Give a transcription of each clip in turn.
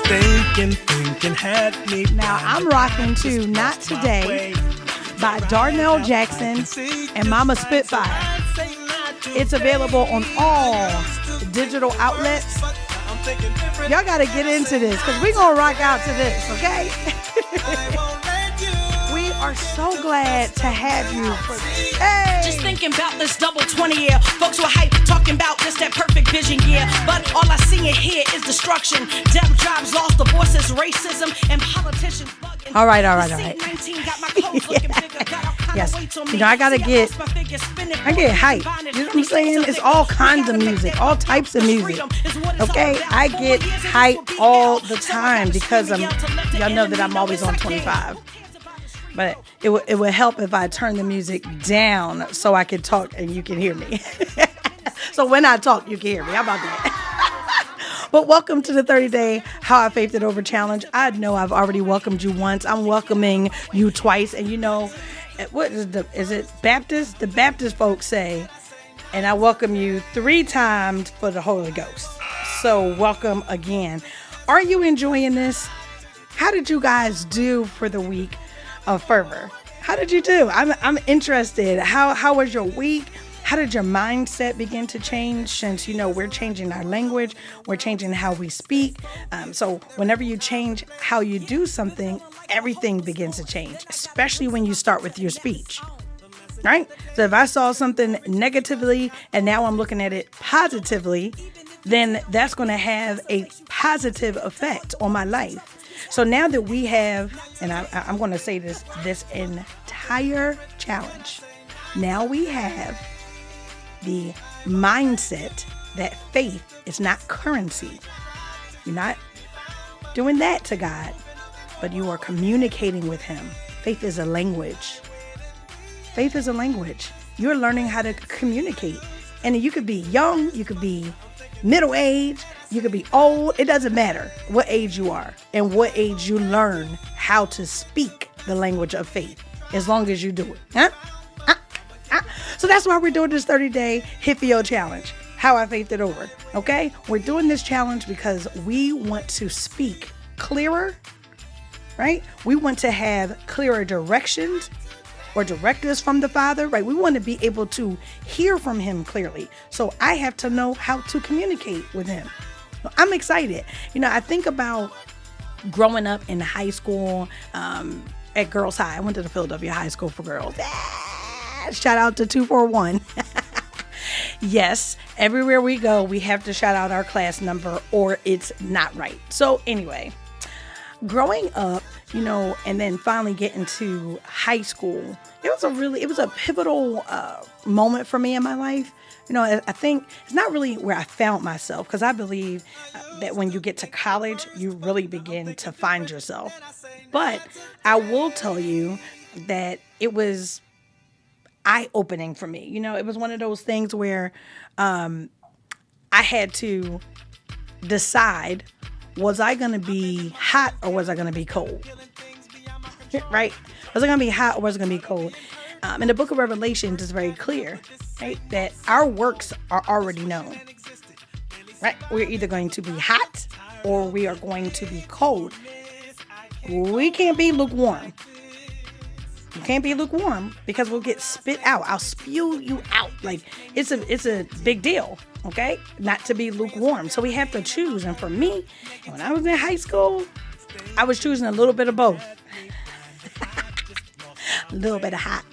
Thinking had me. Now I'm rocking to Not Today by Darnell Jackson and Mama Spitfire. It's available on all digital outlets. Y'all got to get into this because we're going to rock out to this, okay? We are so glad to have you. Hey! Just thinking about this double 20 year. Folks were hype, talking about this, that perfect vision year. But all I see and hear is destruction. Death drives, lost divorces, racism, and politicians bugging. All right. Yes. You know, I get hype. You know what I'm saying? It's all kinds of music, all types of music. Okay? I get hype all the time because y'all know that I'm always on 25. But it would help if I turn the music down so I can talk and you can hear me. So when I talk, you can hear me. How about that? But welcome to the 30-day How I Faithed It Over challenge. I know I've already welcomed you once. I'm welcoming you twice. And you know, what is it Baptist? The Baptist folks say, and I welcome you 3 times for the Holy Ghost. So welcome again. Are you enjoying this? How did you guys do for the week of fervor? How did you do? I'm interested. How was your week? How did your mindset begin to change since, you know, we're changing our language, we're changing how we speak. So whenever you change how you do something, everything begins to change, especially when you start with your speech, right? So if I saw something negatively and now I'm looking at it positively, then that's going to have a positive effect on my life. So now that we have, and I'm going to say this entire challenge, now we have the mindset that faith is not currency. You're not doing that to God, but you are communicating with Him. Faith is a language. Faith is a language. You're learning how to communicate. And you could be young, you could be middle age, you could be old. It doesn't matter what age you are and what age you learn how to speak the language of faith, as long as you do it. So that's why we're doing this 30-day Hifio challenge, How I Faithed It Over. Okay? We're doing this challenge because we want to speak clearer, right? We want to have clearer directions or directives from the Father, right? We want to be able to hear from Him clearly. So I have to know how to communicate with Him. I'm excited. You know, I think about growing up in high school, at Girls High. I went to the Philadelphia High School for Girls. Shout out to 241. Yes, everywhere we go, we have to shout out our class number or it's not right. So anyway, growing up, you know, and then finally getting to high school, it was a pivotal moment for me in my life. You know, I think it's not really where I found myself, because I believe that when you get to college, you really begin to find yourself. But I will tell you that it was eye-opening for me. You know, it was one of those things where I had to decide, was I going to be hot or was I going to be cold? Right? Was I going to be hot or was I going to be cold? In the book of Revelation, it's very clear, right, that our works are already known. Right? We're either going to be hot or we are going to be cold. We can't be lukewarm. You can't be lukewarm because we'll get spit out. I'll spew you out. Like, it's a big deal, okay? Not to be lukewarm. So we have to choose. And for me, when I was in high school, I was choosing a little bit of both. A little bit of hot,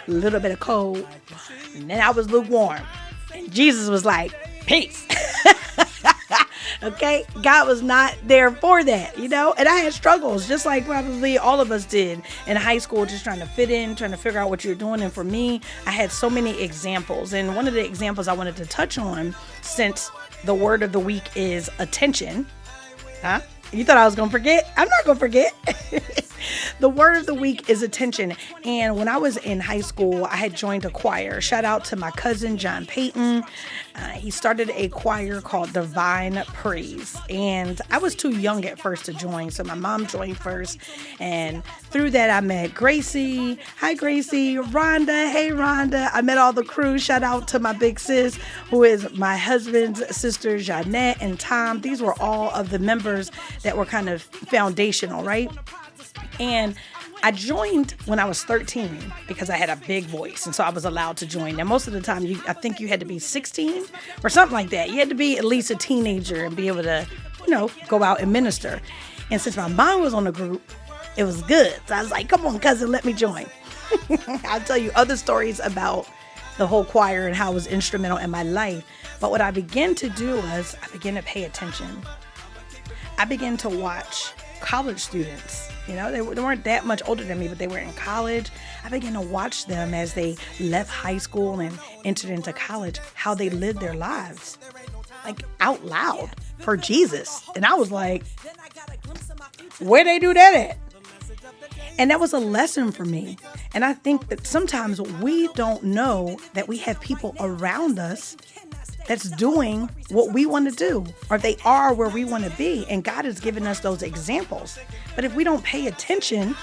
a little bit of cold. And then I was lukewarm. And Jesus was like, peace. Okay? God was not there for that, you know? And I had struggles, just like probably all of us did in high school, just trying to fit in, trying to figure out what you're doing. And for me, I had so many examples. And one of the examples I wanted to touch on, since the word of the week is attention. Huh? You thought I was going to forget? I'm not going to forget. The word of the week is attention. And when I was in high school, I had joined a choir. Shout out to my cousin, John Payton. He started a choir called Divine Praise, and I was too young at first to join, so my mom joined first, and through that I met Gracie. Hi Gracie. Rhonda. Hey Rhonda. I met all the crew. Shout out to my big sis, who is my husband's sister, Jeanette and Tom. These were all of the members that were kind of foundational, right? And I joined when I was 13 because I had a big voice, and so I was allowed to join. Now, most of the time, I think you had to be 16 or something like that. You had to be at least a teenager and be able to, go out and minister. And since my mom was on the group, it was good. So I was like, come on, cousin, let me join. I'll tell you other stories about the whole choir and how it was instrumental in my life. But what I began to do was I began to pay attention. I began to watch college students. They weren't that much older than me, but they were in college. I began to watch them as they left high school and entered into college, how they lived their lives, like out loud for Jesus. And I was like, where they do that at? And that was a lesson for me. And I think that sometimes we don't know that we have people around us that's doing what we want to do, or they are where we want to be. And God has given us those examples. But if we don't pay attention,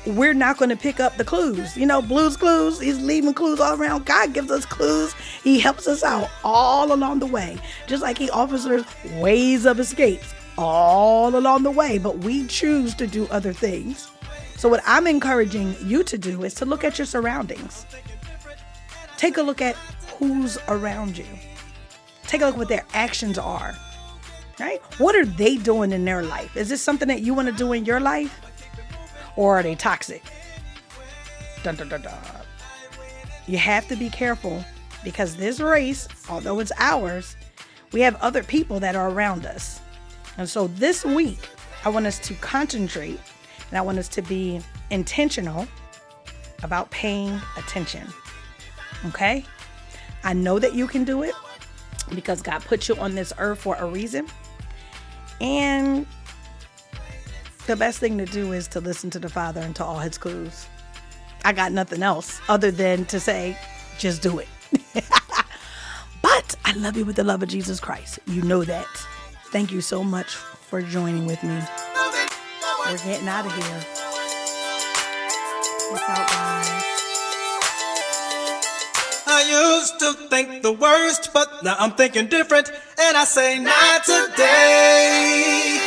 we're not going to pick up the clues. Blue's Clues, he's leaving clues all around. God gives us clues. He helps us out all along the way. Just like he offers us ways of escapes all along the way. But we choose to do other things. So what I'm encouraging you to do is to look at your surroundings. Take a look at who's around you. Take a look at what their actions are, right? What are they doing in their life? Is this something that you want to do in your life? Or are they toxic? Dun, dun, dun, dun. You have to be careful because this race, although it's ours, we have other people that are around us. And so this week, I want us to concentrate and I want us to be intentional about paying attention. Okay? I know that you can do it because God put you on this earth for a reason. And the best thing to do is to listen to the Father and to all his clues. I got nothing else other than to say, just do it. But I love you with the love of Jesus Christ. You know that. Thank you so much for joining with me. We're getting out of here. Peace out, guys. I used to think the worst, but now I'm thinking different, and I say not today.